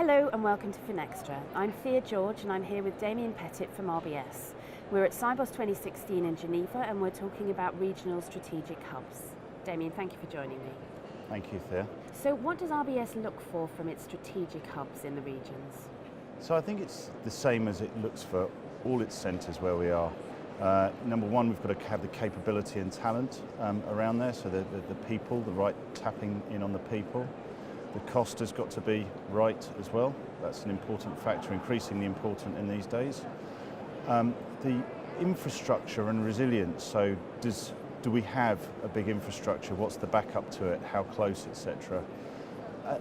Hello and welcome to Finextra. I'm Thea George and I'm here with Damian Pettit from RBS. We're at Cybos 2016 in Geneva and we're talking about regional strategic hubs. Damian, thank you for joining me. Thank you, Thea. So what does RBS look for from its strategic hubs in the regions? So I think it's the same as it looks for all its centres where we are. Number one, we've got to have the capability and talent around there, so the people, the right tapping in on the people. The cost has got to be right as well. That's an important factor, increasingly important in these days. The infrastructure and resilience, so do we have a big infrastructure? What's the backup to it? How close, etc.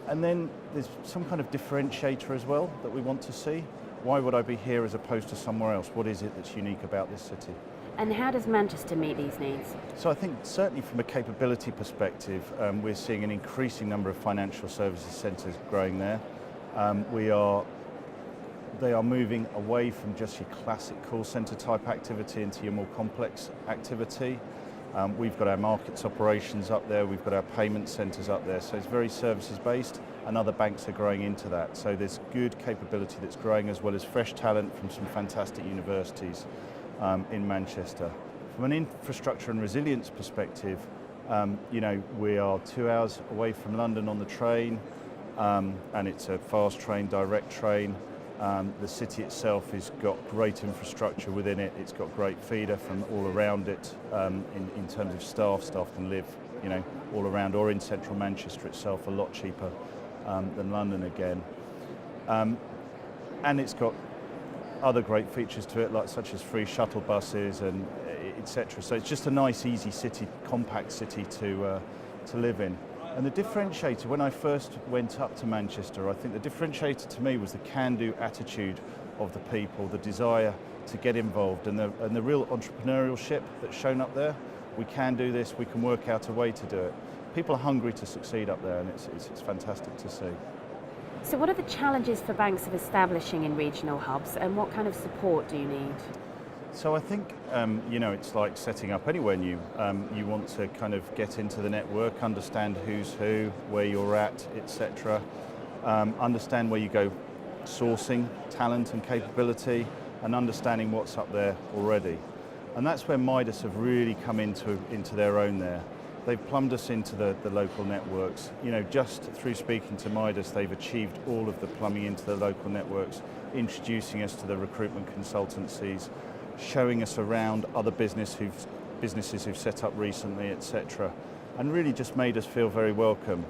And then there's some kind of differentiator as well that we want to see. Why would I be here as opposed to somewhere else? What is it that's unique about this city? And how does Manchester meet these needs? So I think certainly from a capability perspective, we're seeing an increasing number of financial services centres growing there. They are moving away from just your classic call centre type activity into your more complex activity. We've got our markets operations up there, we've got our payment centres up there, so it's very services based, and other banks are growing into that. So there's good capability that's growing, as well as fresh talent from some fantastic universities in Manchester. From an infrastructure and resilience perspective, we are 2 hours away from London on the train, and it's a fast train, direct train. The city itself has got great infrastructure within it. It's got great feeder from all around it. In terms of staff can live, all around, or in central Manchester itself, a lot cheaper than London again. And it's got other great features to it, such as free shuttle buses and etc. So it's just a nice, easy city, compact city to live in. And the differentiator, when I first went up to Manchester, I think the differentiator to me was the can-do attitude of the people, the desire to get involved, and the real entrepreneurship that's shown up there. We can do this, we can work out a way to do it. People are hungry to succeed up there, and it's fantastic to see. So what are the challenges for banks of establishing in regional hubs, and what kind of support do you need? So I think, it's like setting up anywhere new. You want to kind of get into the network, understand who's who, where you're at, etc. Understand where you go sourcing talent and capability, and understanding what's up there already. And that's where Midas have really come into their own there. They've plumbed us into the local networks. Just through speaking to Midas, they've achieved all of the plumbing into the local networks, introducing us to the recruitment consultancies, showing us around other businesses who've set up recently, etc. And really just made us feel very welcome.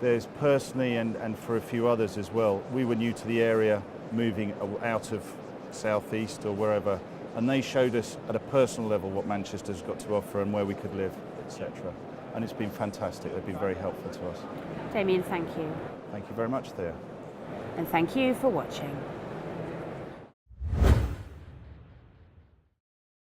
There's personally, and for a few others as well, we were new to the area, moving out of southeast or wherever, and they showed us at a personal level what Manchester's got to offer and where we could live, etc. And it's been fantastic. They've been very helpful to us. Damian, thank you. Thank you very much, Thea. And thank you for watching.